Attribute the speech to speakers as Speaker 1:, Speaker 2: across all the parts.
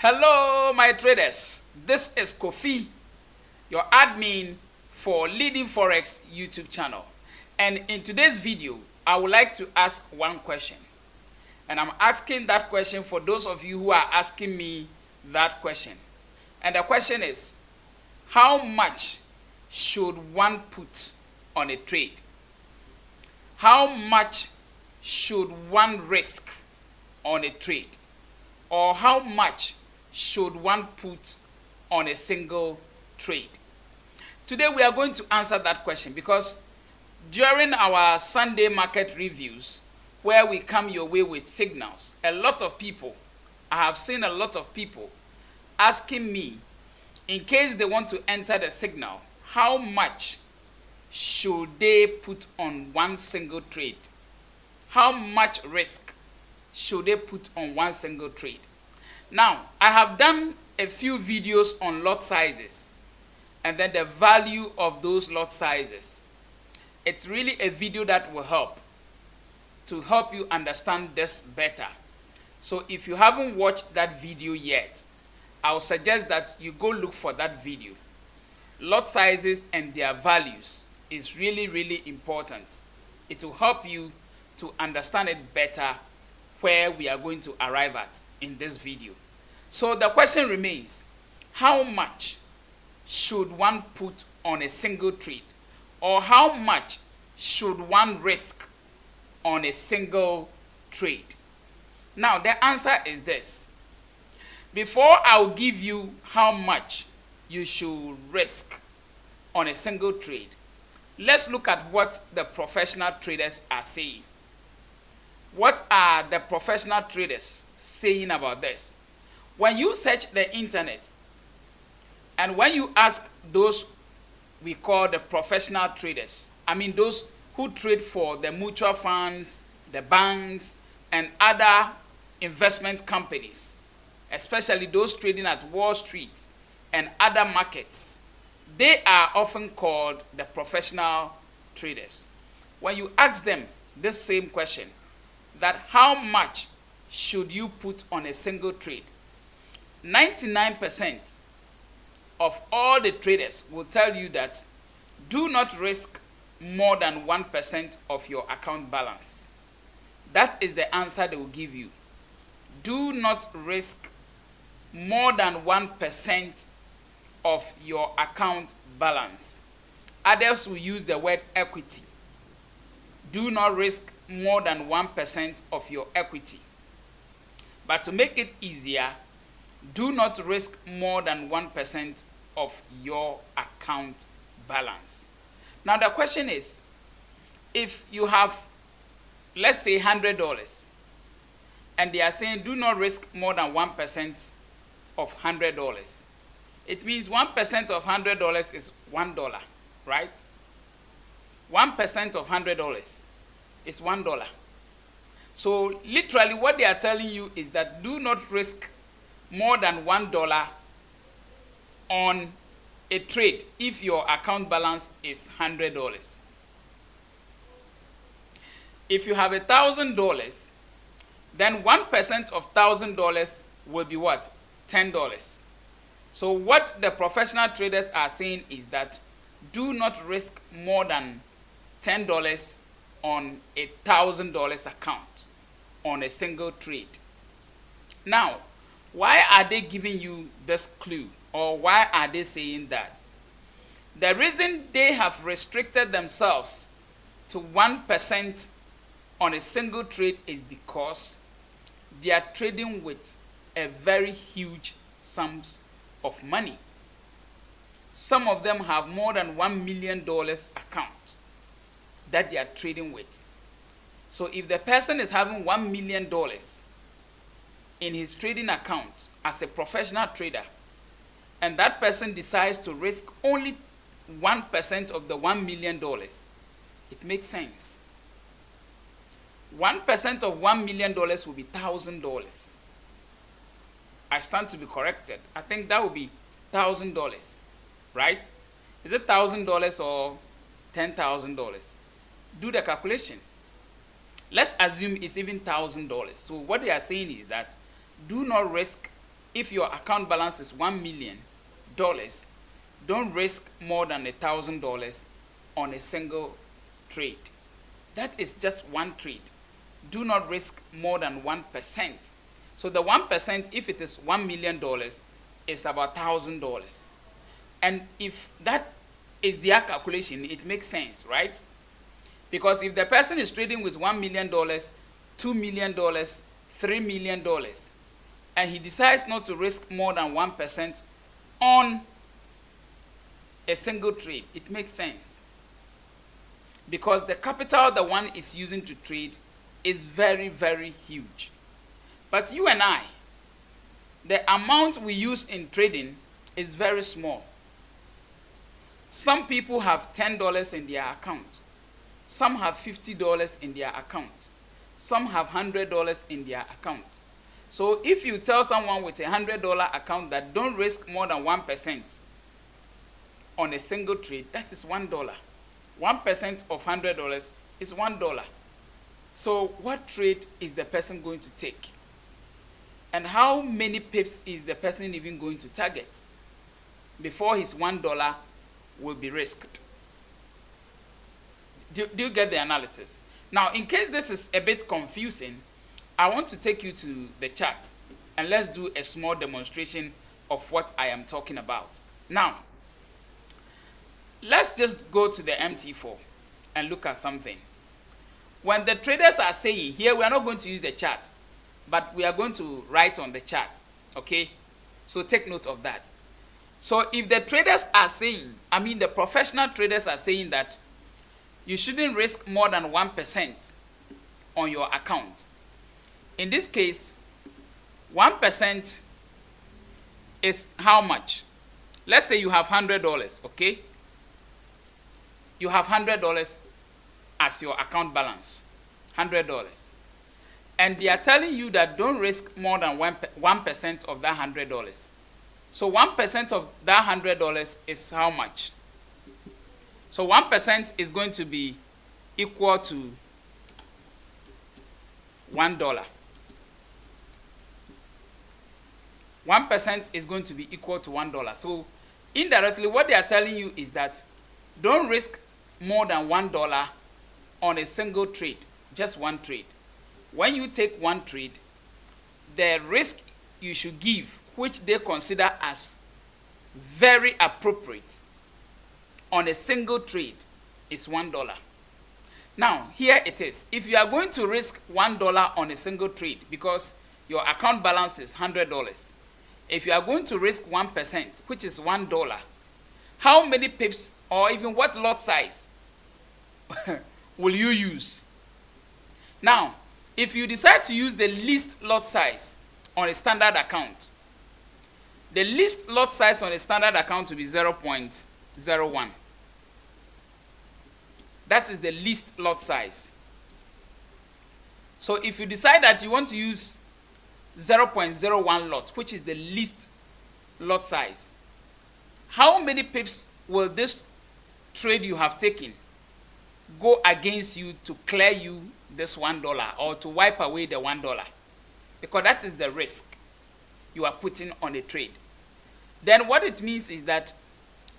Speaker 1: Hello, my traders. This is Kofi, your admin for Leading Forex YouTube channel. And in today's video, I would like to ask one question. And I'm asking that question for those of you who are asking me that question. And the question is, how much should one put on a trade? How much should one risk on a trade? Or how much should one put on a single trade? Today we are going to answer that question because during our Sunday market reviews, where we come your way with signals, I have seen a lot of people asking me, in case they want to enter the signal, how much should they put on one single trade? How much risk should they put on one single trade? Now, I have done a few videos on lot sizes and then the value of those lot sizes. It's really a video that will help you understand this better. So if you haven't watched that video yet, I would suggest that you go look for that video. Lot sizes and their values is really important. It will help you to understand it better where we are going to arrive at in this video. So the question remains, how much should one put on a single trade? Or how much should one risk on a single trade? Now the answer is this. Before I'll give you how much you should risk on a single trade, let's look at what the professional traders are saying. What are the professional traders saying about this? When you search the internet and when you ask those we call the professional traders, I mean those who trade for the mutual funds, the banks, and other investment companies, especially those trading at Wall Street and other markets, they are often called the professional traders. When you ask them this same question, that how much should you put on a single trade, 99% of all the traders will tell you that do not risk more than 1% of your account balance. That is the answer they will give you. Do not risk more than 1% of your account balance. Others will use the word equity. Do not risk more than 1% of your equity. But to make it easier, do not risk more than 1% of your account balance. Now the question is, if you have, let's say $100, and they are saying do not risk more than 1% of $100, it means 1% of $100 is $1, right? 1% of $100 is $1. So literally what they are telling you is that do not risk more than $1 on a trade if your account balance is $100. If you have $1,000, then 1% of $1,000 will be what? $10. So what the professional traders are saying is that do not risk more than $10 on a $1,000 account on a single trade. Now, why are they giving you this clue, or why are they saying that? The reason they have restricted themselves to 1% on a single trade is because they are trading with a very huge sums of money. Some of them have more than $1 million account that they are trading with. So if the person is having $1 million in his trading account as a professional trader, and that person decides to risk only 1% of the $1 million, it makes sense. 1% of $1 million will be $1,000. I stand to be corrected. I think that would be $1,000, right? Is it $1,000 or $10,000? Do the calculation. Let's assume it's even $1,000. So what they are saying is that do not risk if your account balance is $1 million, don't risk more than $1,000 on a single trade. That is just one trade. Do not risk more than 1%. So the 1%, if it is $1 million, is about $1,000. And if that is their calculation, it makes sense, right? Because if the person is trading with $1 million, $2 million, $3 million, and he decides not to risk more than 1% on a single trade, it makes sense. Because the capital the one is using to trade is very, very huge. But you and I, the amount we use in trading is very small. Some people have $10 in their account. Some have $50 in their account. Some have $100 in their account. So if you tell someone with a $100 account that don't risk more than 1% on a single trade, that is $1. 1% of $100 is $1. So what trade is the person going to take? And how many pips is the person even going to target before his $1 will be risked? Do you get the analysis? Now, in case this is a bit confusing, I want to take you to the chart and let's do a small demonstration of what I am talking about. Now, let's just go to the MT4 and look at something. When the traders are saying, here we are not going to use the chart, but we are going to write on the chart, okay? So take note of that. So if the traders are saying, the professional traders are saying that you shouldn't risk more than 1% on your account. In this case, 1% is how much? Let's say you have $100, okay? You have $100 as your account balance, $100. And they are telling you that don't risk more than 1% of that $100. So 1% of that $100 is how much? So 1% is going to be equal to $1. 1% is going to be equal to $1. So indirectly, what they are telling you is that don't risk more than $1 on a single trade, just one trade. When you take one trade, the risk you should give, which they consider as very appropriate on a single trade, is $1. Now, here it is. If you are going to risk $1 on a single trade because your account balance is $100, if you are going to risk 1%, which is $1, how many pips or even what lot size will you use? Now, if you decide to use the least lot size on a standard account, the least lot size on a standard account will be 0.01. That is the least lot size. So if you decide that you want to use 0.01 lot, which is the least lot size, how many pips will this trade you have taken go against you to clear you this $1 or to wipe away the $1? Because that is the risk you are putting on a trade. Then what it means is that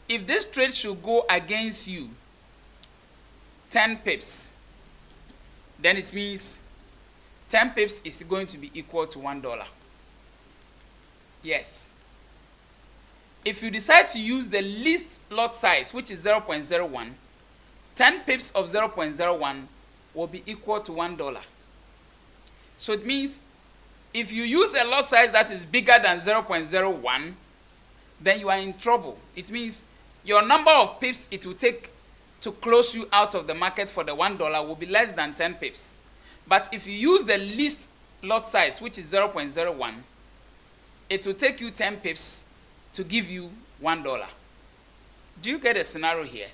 Speaker 1: if this trade should go against you 10 pips, then it means 10 pips is going to be equal to $1. Yes. If you decide to use the least lot size, which is 0.01, 10 pips of 0.01 will be equal to $1. So it means if you use a lot size that is bigger than 0.01, then you are in trouble. It means your number of pips it will take to close you out of the market for the $1 will be less than 10 pips. But if you use the least lot size, which is 0.01, it will take you 10 pips to give you $1. Do you get a scenario here?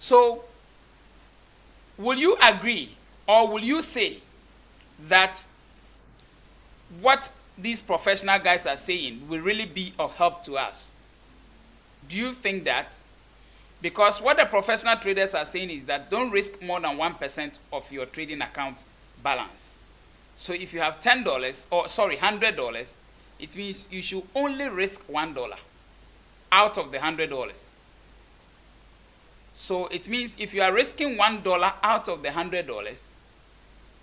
Speaker 1: So, will you agree or will you say that what these professional guys are saying will really be of help to us? Do you think that? Because what the professional traders are saying is that don't risk more than 1% of your trading account balance. So if you have $100, it means you should only risk $1 out of the $100. So it means if you are risking $1 out of the $100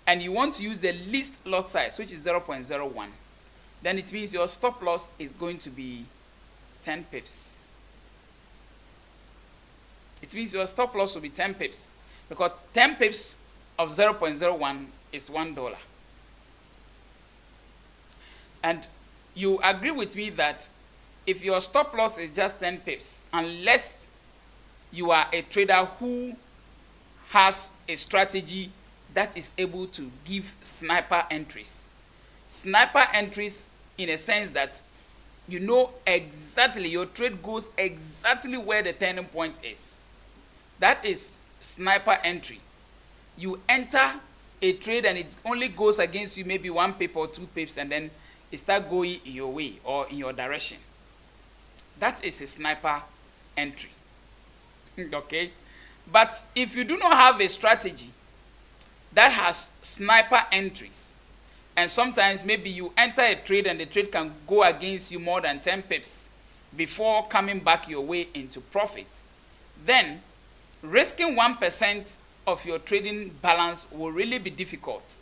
Speaker 1: and you want to use the least lot size, which is 0.01, then it means your stop loss is going to be 10 pips. It means your stop loss will be 10 pips, because 10 pips of 0.01 is $1. And you agree with me that if your stop loss is just 10 pips, unless you are a trader who has a strategy that is able to give sniper entries. Sniper entries in a sense that you know exactly, your trade goes exactly where the turning point is. That is sniper entry. You enter a trade and it only goes against you maybe 1 pip or 2 pips, and then it starts going in your way or in your direction. That is a sniper entry. Okay? But if you do not have a strategy that has sniper entries, and sometimes maybe you enter a trade and the trade can go against you more than 10 pips before coming back your way into profit, then risking 1% of your trading balance will really be difficult.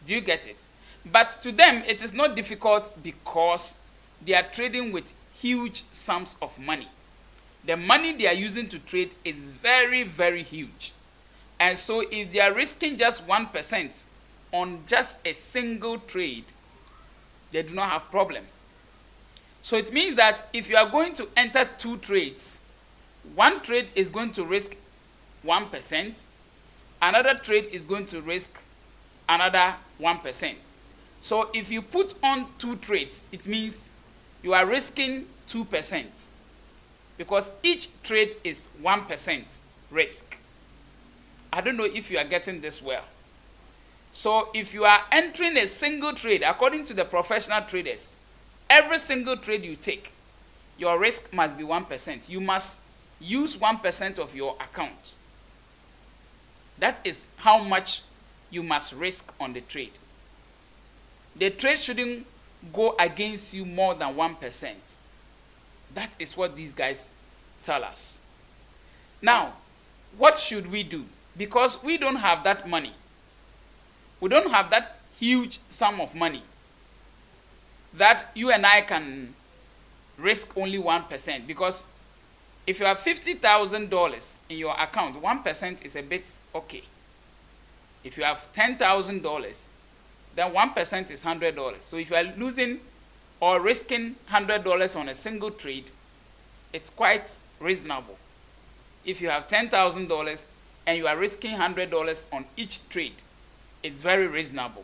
Speaker 1: Do you get it? But to them, it is not difficult because they are trading with huge sums of money. The money they are using to trade is very, very huge. And so if they are risking just 1% on just a single trade, they do not have problem. So it means that if you are going to enter 2 trades, one trade is going to risk 1%, another trade is going to risk another 1%. So if you put on 2 trades, it means you are risking 2%, because each trade is 1% risk. I don't know if you are getting this well. So if you are entering a single trade, according to the professional traders, every single trade you take, your risk must be 1%. You must use 1% of your account. That is how much you must risk on the trade. The trade shouldn't go against you more than 1%. That is what these guys tell us. Now, what should we do? Because we don't have that money. We don't have that huge sum of money that you and I can risk only 1. Because if you have $50,000 in your account, 1% is a bit okay. If you have $10,000, then 1% is $100. So if you are losing or risking $100 on a single trade, it's quite reasonable. If you have $10,000 and you are risking $100 on each trade, it's very reasonable.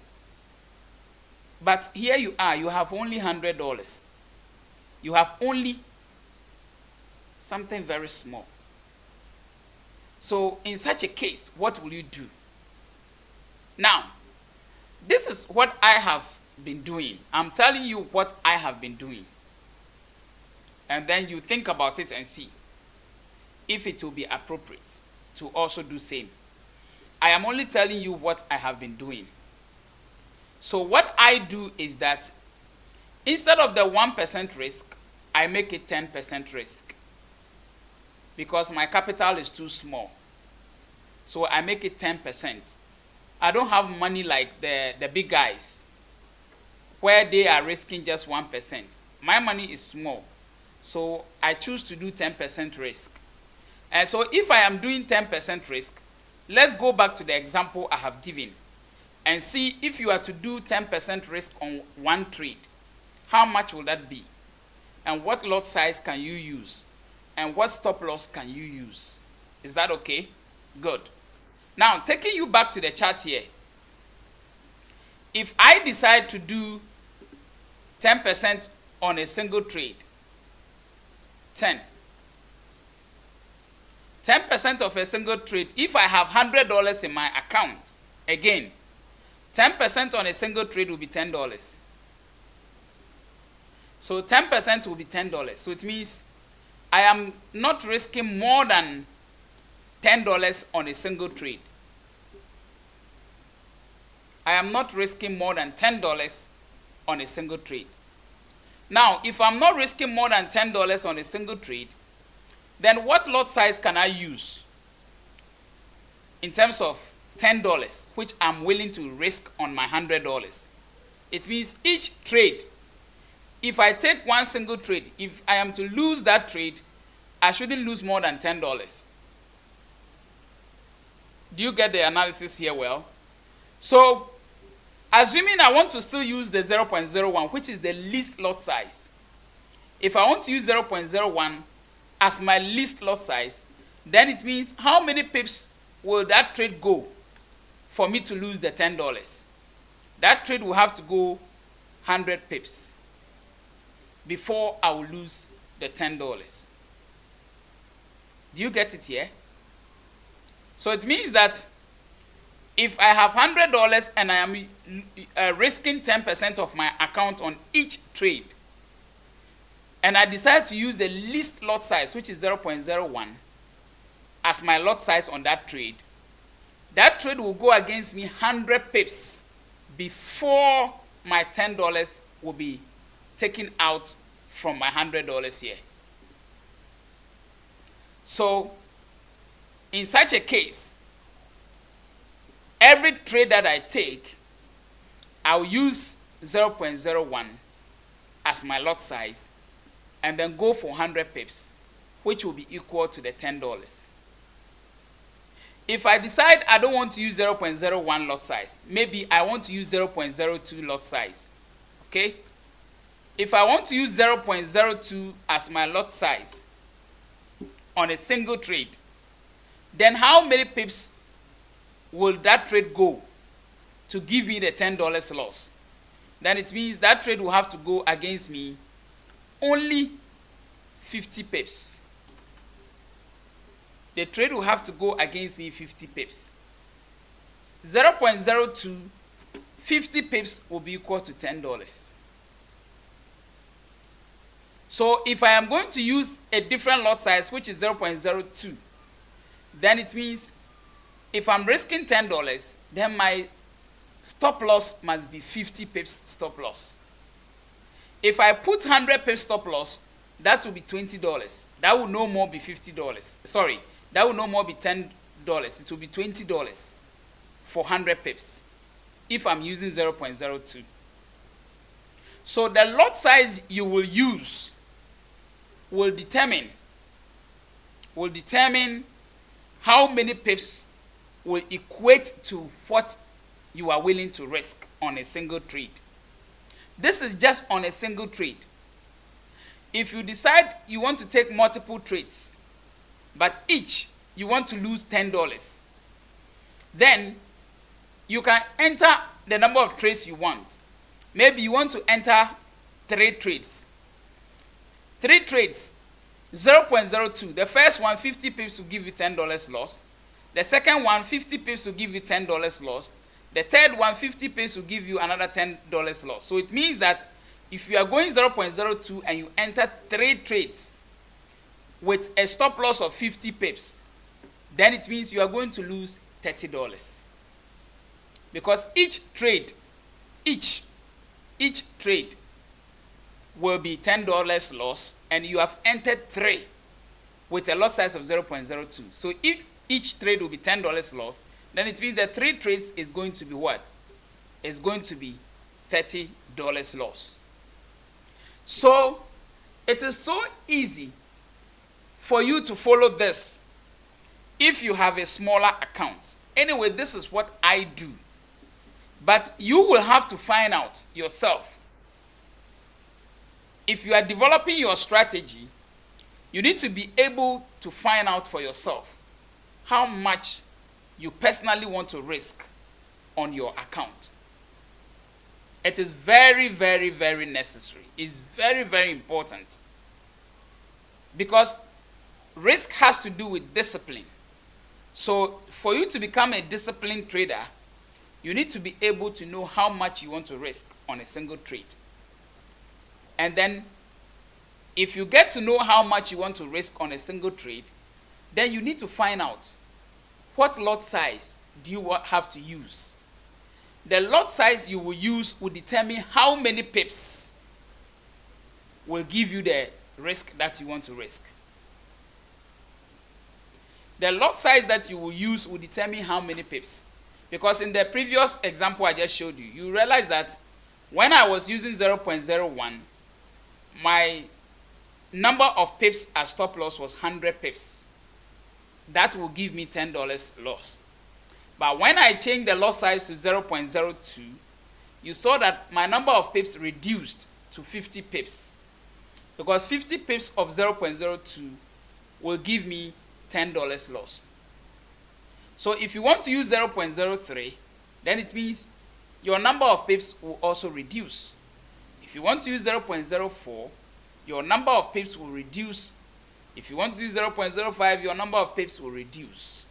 Speaker 1: But here you are, you have only $100. You have only something very small. So in such a case, what will you do? Now, this is what I have been doing. I'm telling you what I have been doing. And then you think about it and see if it will be appropriate to also do same. I am only telling you what I have been doing. So what I do is that instead of the 1% risk, I make it 10% risk. Because my capital is too small. So I make it 10%. I don't have money like the big guys, where they are risking just 1%. My money is small. So I choose to do 10% risk. And so if I am doing 10% risk, let's go back to the example I have given and see if you are to do 10% risk on one trade, how much will that be? And what lot size can you use? And what stop loss can you use? Is that okay? Good. Now, taking you back to the chart here, if I decide to do 10% on a single trade, 10% of a single trade, if I have $100 in my account, again, 10% on a single trade will be $10. So 10% will be $10. So it means I am not risking more than $10 on a single trade. I am not risking more than $10 on a single trade. Now, if I'm not risking more than $10 on a single trade, then what lot size can I use in terms of $10, which I'm willing to risk on my $100? It means each trade, if I take one single trade, if I am to lose that trade, I shouldn't lose more than $10. Do you get the analysis here well? So, assuming I want to still use the 0.01, which is the least lot size. If I want to use 0.01 as my least lot size, then it means how many pips will that trade go for me to lose the $10? That trade will have to go 100 pips before I will lose the $10. Do you get it here? So it means that if I have $100 and I am risking 10% of my account on each trade, and I decide to use the least lot size, which is 0.01, as my lot size on that trade will go against me 100 pips before my $10 will be taken out from my $100 here. So, in such a case, every trade that I take, I'll use 0.01 as my lot size and then go for 100 pips, which will be equal to the $10. If I decide I don't want to use 0.01 lot size, maybe I want to use 0.02 lot size, okay? If I want to use 0.02 as my lot size on a single trade, then how many pips will that trade go to give me the $10 loss? Then it means that trade will have to go against me only 50 pips. The trade will have to go against me 50 pips. 0.02, 50 pips will be equal to $10. So if I am going to use a different lot size, which is 0.02, then it means if I'm risking $10, then my stop loss must be 50 pips stop loss. If I put 100 pips stop loss, that will be $20. That will no more be $50. Sorry, that will no more be $10. It will be $20 for 100 pips if I'm using 0.02. So the lot size you will use will determine how many pips will equate to what you are willing to risk on a single trade. This is just on a single trade. If you decide you want to take multiple trades, but each you want to lose $10, then you can enter the number of trades you want. Maybe you want to enter 3 trades. 3 trades, 0.02. The first one, 50 pips will give you $10 loss. The second one, 50 pips will give you $10 loss. The third one, 50 pips will give you another $10 loss. So it means that if you are going 0.02 and you enter 3 trades with a stop loss of 50 pips, then it means you are going to lose $30. Because each trade will be $10 loss, and you have entered 3 with a lot size of 0.02. So if each trade will be $10 loss, then it means that 3 trades is going to be what? It's going to be $30 loss. So it is so easy for you to follow this if you have a smaller account. Anyway, this is what I do. But you will have to find out yourself. If you are developing your strategy, you need to be able to find out for yourself how much you personally want to risk on your account. It is very, very, very necessary. It's very, very important. Because risk has to do with discipline. So for you to become a disciplined trader, you need to be able to know how much you want to risk on a single trade. And then, if you get to know how much you want to risk on a single trade, then you need to find out what lot size do you have to use. The lot size you will use will determine how many pips will give you the risk that you want to risk. The lot size that you will use will determine how many pips. Because in the previous example I just showed you, you realize that when I was using 0.01, my number of pips as stop loss was 100 pips. That will give me $10 loss. But when I changed the lot size to 0.02, you saw that my number of pips reduced to 50 pips. Because 50 pips of 0.02 will give me $10 loss. So if you want to use 0.03, then it means your number of pips will also reduce. If you want to use 0.04, your number of pips will reduce. If you want to use 0.05, your number of pips will reduce.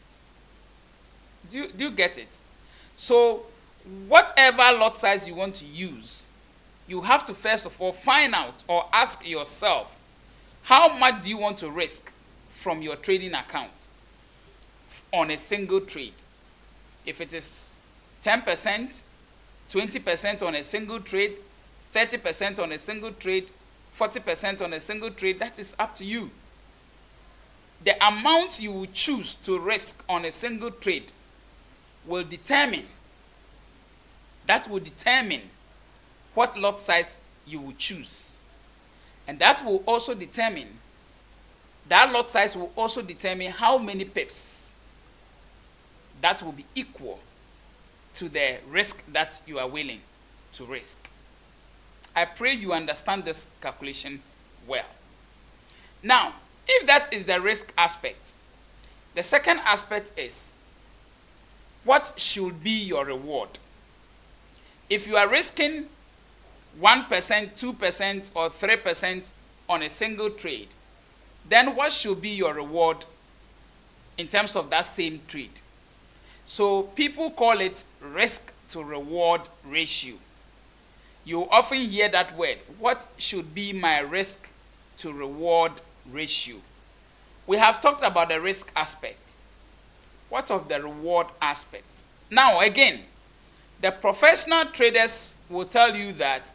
Speaker 1: Do you get it? So whatever lot size you want to use, you have to first of all find out or ask yourself, how much do you want to risk from your trading account on a single trade? If it is 10%, 20% on a single trade, 30% on a single trade, 40% on a single trade, that is up to you. The amount you will choose to risk on a single trade will determine what lot size you will choose. And that lot size will also determine how many pips that will be equal to the risk that you are willing to risk. I pray you understand this calculation well. Now, if that is the risk aspect, the second aspect is, what should be your reward? If you are risking 1%, 2%, or 3% on a single trade, then what should be your reward in terms of that same trade? So people call it risk to reward ratio. You often hear that word. What should be my risk to reward ratio? We have talked about the risk aspect. What of the reward aspect? Now again, the professional traders will tell you that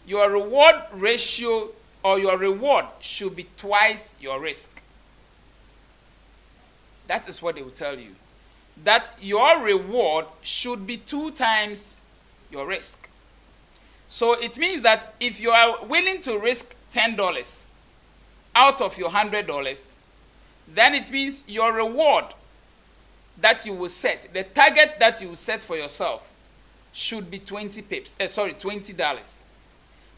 Speaker 1: your reward ratio or your reward should be twice your risk. That is what they will tell you. That your reward should be 2 times your risk. So it means that if you are willing to risk $10 out of your $100, then it means your reward that you will set, the target that you will set for yourself, should be $20.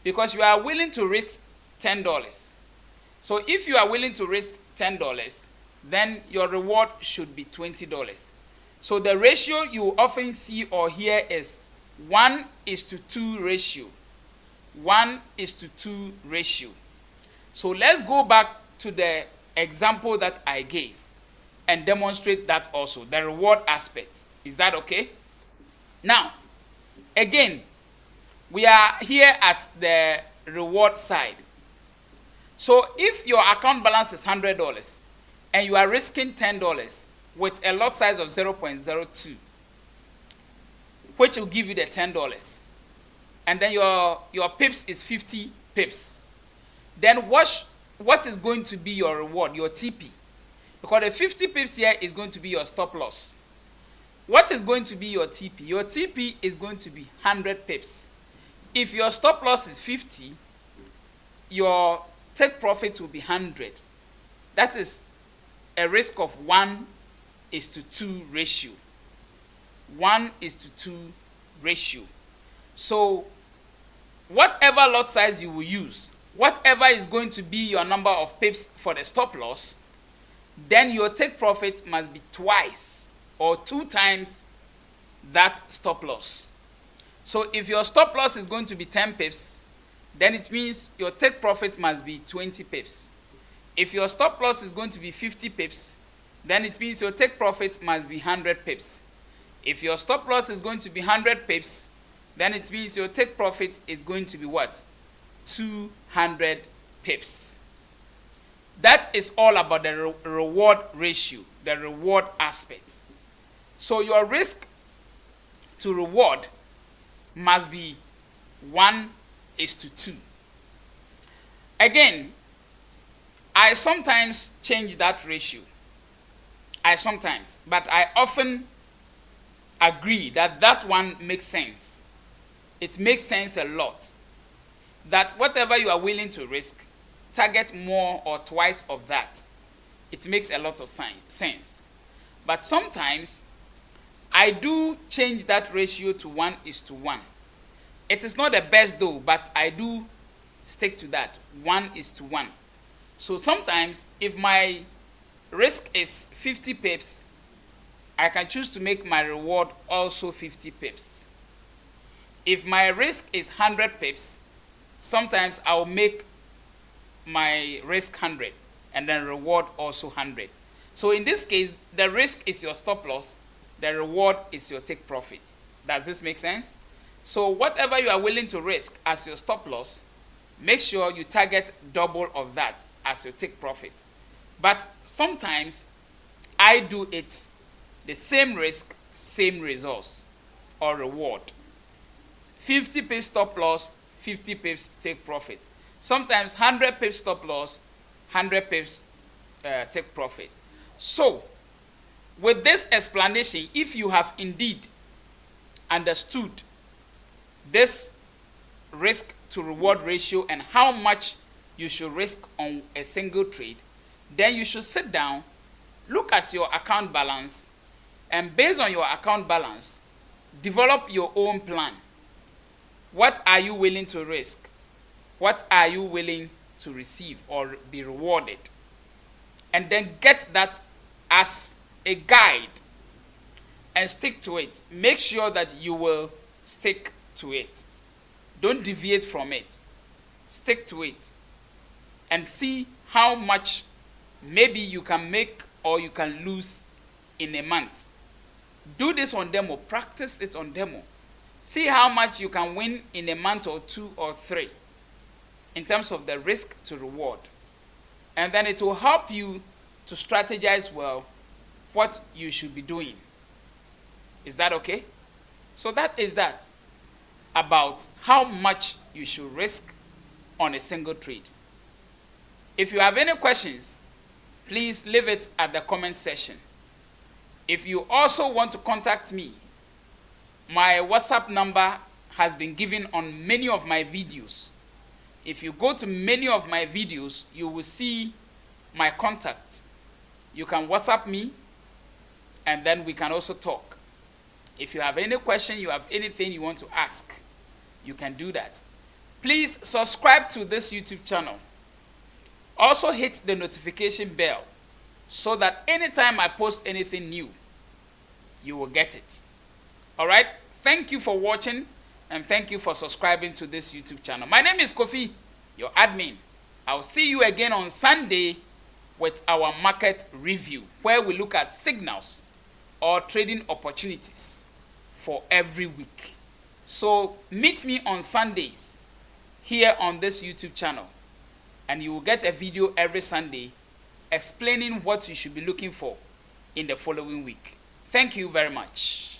Speaker 1: Because you are willing to risk $10. So if you are willing to risk $10, then your reward should be $20. So the ratio you often see or hear is 1:2 ratio. 1:2 ratio. So let's go back to the example that I gave and demonstrate that also, the reward aspect. Is that okay? Now, again, we are here at the reward side. So if your account balance is $100 and you are risking $10 with a lot size of 0.02, which will give you the $10, and then your pips is 50 pips, then what is going to be your reward, your TP? Because the 50 pips here is going to be your stop loss. What is going to be your TP? Your TP is going to be 100 pips. If your stop loss is 50, your take profit will be 100. That is a risk of 1:2 ratio. 1:2 ratio. So whatever lot size you will use, whatever is going to be your number of pips for the stop loss, then your take profit must be twice or 2 times that stop loss. So if your stop loss is going to be 10 pips, then it means your take profit must be 20 pips. If your stop loss is going to be 50 pips, then it means your take profit must be 100 pips. If your stop loss is going to be 100 pips, then it means your take profit is going to be what? 200 pips. That is all about the reward ratio, the reward aspect. So your risk to reward must be 1:2. Again, I sometimes change that ratio. But I often agree that that one makes sense. It makes sense a lot. That whatever you are willing to risk, target more or twice of that. It makes a lot of sense. But sometimes I do change that ratio to 1:1. It is not the best though, but I do stick to that 1:1. So sometimes if my risk is 50 pips, I can choose to make my reward also 50 pips. If my risk is 100 pips, sometimes I'll make my risk 100 and then reward also 100. So in this case, the risk is your stop loss, the reward is your take profit. Does this make sense? So whatever you are willing to risk as your stop loss, make sure you target double of that as your take profit. But sometimes I do it the same risk, same results or reward. 50 pips stop loss, 50 pips take profit. Sometimes 100 pips stop loss, 100 pips take profit. So with this explanation, if you have indeed understood this risk to reward ratio and how much you should risk on a single trade, then you should sit down, look at your account balance, and based on your account balance, develop your own plan. What are you willing to risk? What are you willing to receive or be rewarded? And then get that as a guide and stick to it. Make sure that you will stick to it. Don't deviate from it. Stick to it and see how much maybe you can make or you can lose in a month. Do this on demo. Practice it on demo. See how much you can win in a month or 2 or 3 in terms of the risk to reward. And then it will help you to strategize well what you should be doing. Is that okay? So that is that about how much you should risk on a single trade. If you have any questions, please leave it at the comment section. If you also want to contact me, my WhatsApp number has been given on many of my videos. If you go to many of my videos, you will see my contact. You can WhatsApp me and then we can also talk. If you have any question, you have anything you want to ask, you can do that. Please subscribe to this YouTube channel. Also hit the notification bell so that anytime I post anything new, you will get it. All right? Thank you for watching and thank you for subscribing to this YouTube channel. My name is Kofi, your admin. I'll see you again on Sunday with our market review, where we look at signals or trading opportunities for every week. So meet me on Sundays here on this YouTube channel, and you will get a video every Sunday explaining what you should be looking for in the following week. Thank you very much.